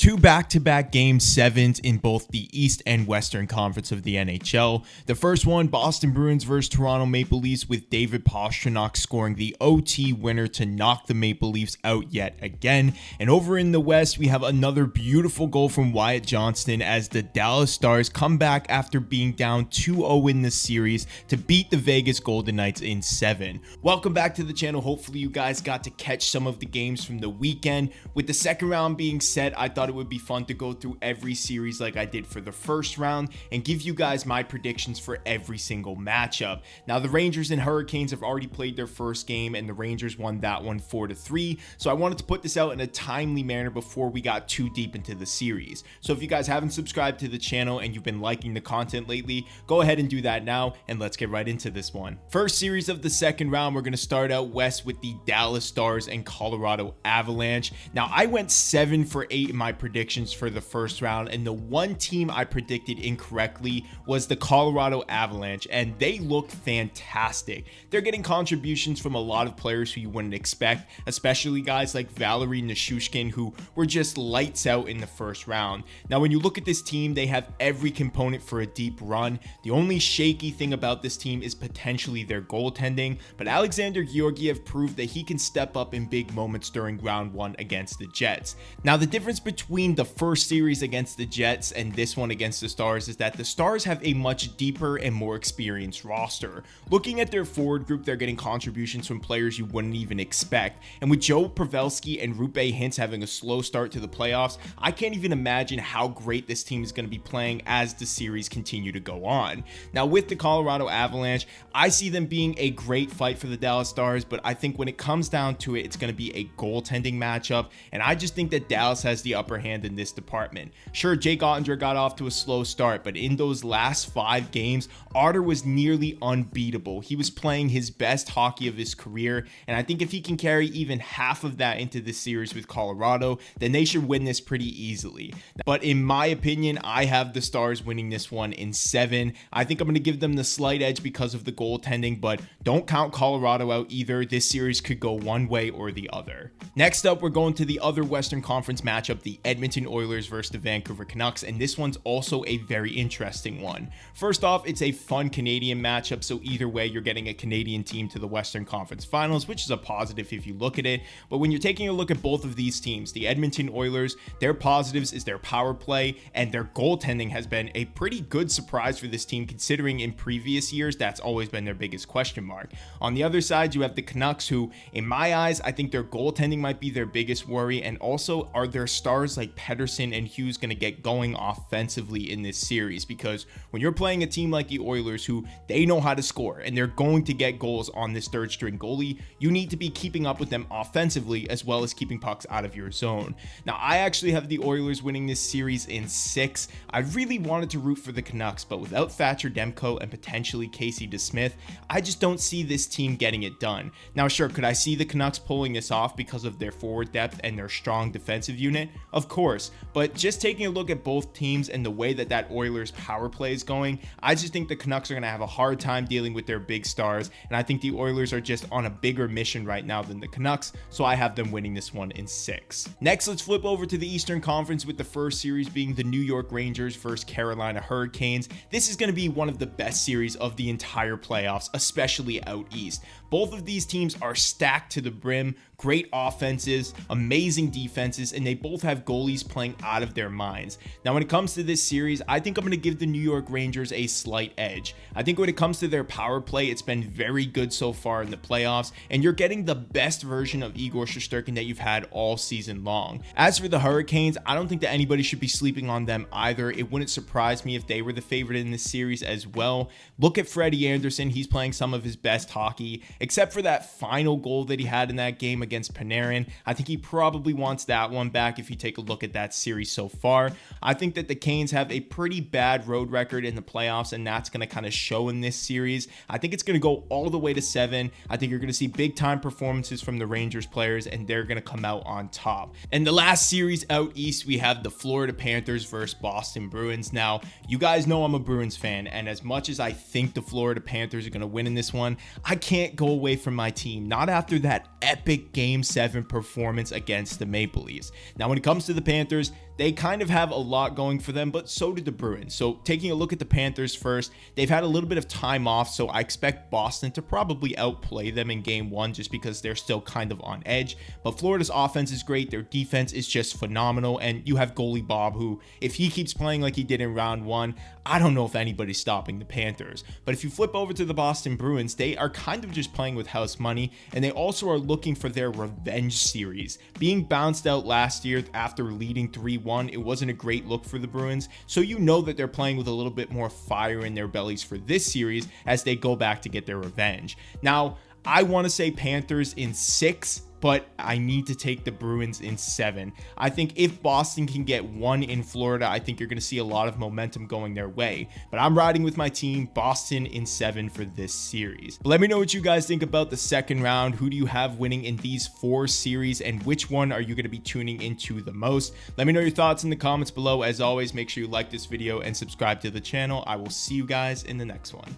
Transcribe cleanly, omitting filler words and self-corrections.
Two back-to-back Game 7s in both the East and Western Conference of the NHL. The first one, Boston Bruins versus Toronto Maple Leafs, with David Pastrnak scoring the OT winner to knock the Maple Leafs out yet again. And over in the West, we have another beautiful goal from Wyatt Johnston as the Dallas Stars come back after being down 2-0 in the series to beat the Vegas Golden Knights in 7. Welcome back to the channel. Hopefully you guys got to catch some of the games from the weekend. With the second round being set, I thought it would be fun to go through every series like I did for the first round and give you guys my predictions for every single matchup. Now, the Rangers and Hurricanes have already played their first game and the Rangers won that one 4-3. So I wanted to put this out in a timely manner before we got too deep into the series. So if you guys haven't subscribed to the channel and you've been liking the content lately, go ahead and do that now and let's get right into this one. First series of the second round, we're going to start out west with the Dallas Stars and Colorado Avalanche. Now, I went 7 for 8 in my predictions for the first round, and the one team I predicted incorrectly was the Colorado Avalanche, and they look fantastic. They're getting contributions from a lot of players who you wouldn't expect, especially guys like Valeri Nichushkin, who were just lights out in the first round. Now, when you look at this team, they have every component for a deep run. The only shaky thing about this team is potentially their goaltending, but Alexander Georgiev proved that he can step up in big moments during round 1 against the Jets. Now, the difference between the first series against the Jets and this one against the Stars is that the Stars have a much deeper and more experienced roster. Looking at their forward group, they're getting contributions from players you wouldn't even expect. And with Joe Pavelski and Rupe Hintz having a slow start to the playoffs, I can't even imagine how great this team is going to be playing as the series continue to go on. Now, with the Colorado Avalanche, I see them being a great fight for the Dallas Stars, but I think when it comes down to it, it's going to be a goaltending matchup, and I just think that Dallas has the upper hand in this department. Sure, Jake Ottinger got off to a slow start, but in those last 5 games, Otter was nearly unbeatable. He was playing his best hockey of his career, and I think if he can carry even half of that into this series with Colorado, then they should win this pretty easily. But in my opinion, I have the Stars winning this one in 7. I think I'm going to give them the slight edge because of the goaltending, but don't count Colorado out either. This series could go one way or the other. Next up, we're going to the other Western Conference matchup, the Edmonton Oilers versus the Vancouver Canucks, and this one's also a very interesting one. First off, it's a fun Canadian matchup, so either way, you're getting a Canadian team to the Western Conference Finals, which is a positive if you look at it. But when you're taking a look at both of these teams, the Edmonton Oilers, their positives is their power play, and their goaltending has been a pretty good surprise for this team, considering in previous years, that's always been their biggest question mark. On the other side, you have the Canucks, who, in my eyes, I think their goaltending might be their biggest worry, and also are their stars like Pettersson and Hughes going to get going offensively in this series? Because when you're playing a team like the Oilers, who they know how to score and they're going to get goals on this third string goalie, you need to be keeping up with them offensively as well as keeping pucks out of your zone. Now, I actually have the Oilers winning this series in 6. I really wanted to root for the Canucks, but without Thatcher Demko and potentially Casey DeSmith, I just don't see this team getting it done. Now, sure, could I see the Canucks pulling this off because of their forward depth and their strong defensive unit? Of course, but just taking a look at both teams and the way that Oilers power play is going, I just think the Canucks are going to have a hard time dealing with their big stars, and I think the Oilers are just on a bigger mission right now than the Canucks, so I have them winning this one in 6. Next, let's flip over to the Eastern Conference, with the first series being the New York Rangers versus Carolina Hurricanes. This is going to be one of the best series of the entire playoffs, especially out east. Both of these teams are stacked to the brim, great offenses, amazing defenses, and they both have goalies playing out of their minds. Now, when it comes to this series, I think I'm going to give the New York Rangers a slight edge. I think when it comes to their power play, it's been very good so far in the playoffs, and you're getting the best version of Igor Shesterkin that you've had all season long. As for the Hurricanes, I don't think that anybody should be sleeping on them either. It wouldn't surprise me if they were the favorite in this series as well. Look at Freddie Anderson. He's playing some of his best hockey, except for that final goal that he had in that game against Panarin. I think he probably wants that one back if you take a look at that series so far. I think that the Canes have a pretty bad road record in the playoffs, and that's going to kind of show in this series. I think it's going to go all the way to 7. I think you're going to see big time performances from the Rangers players, and they're going to come out on top. And the last series out east, we have the Florida Panthers versus Boston Bruins. Now, you guys know I'm a Bruins fan, and as much as I think the Florida Panthers are going to win in this one, I can't go away from my team, not after that epic Game 7 performance against the Maple Leafs. Now, when it comes to the Panthers, they kind of have a lot going for them, but so did the Bruins. So taking a look at the Panthers first, they've had a little bit of time off, so I expect Boston to probably outplay them in game 1 just because they're still kind of on edge. But Florida's offense is great, their defense is just phenomenal, and you have goalie Bob, who, if he keeps playing like he did in round 1, I don't know if anybody's stopping the Panthers. But if you flip over to the Boston Bruins, they are kind of just playing with house money, and they also are looking for their revenge series. Being bounced out last year after leading 3-1, it wasn't a great look for the Bruins, so you know that they're playing with a little bit more fire in their bellies for this series as they go back to get their revenge. Now, I want to say Panthers in 6, but I need to take the Bruins in 7. I think if Boston can get 1 in Florida, I think you're going to see a lot of momentum going their way. But I'm riding with my team, Boston in 7 for this series. But let me know what you guys think about the second round. Who do you have winning in these 4 series, and which one are you going to be tuning into the most? Let me know your thoughts in the comments below. As always, make sure you like this video and subscribe to the channel. I will see you guys in the next one.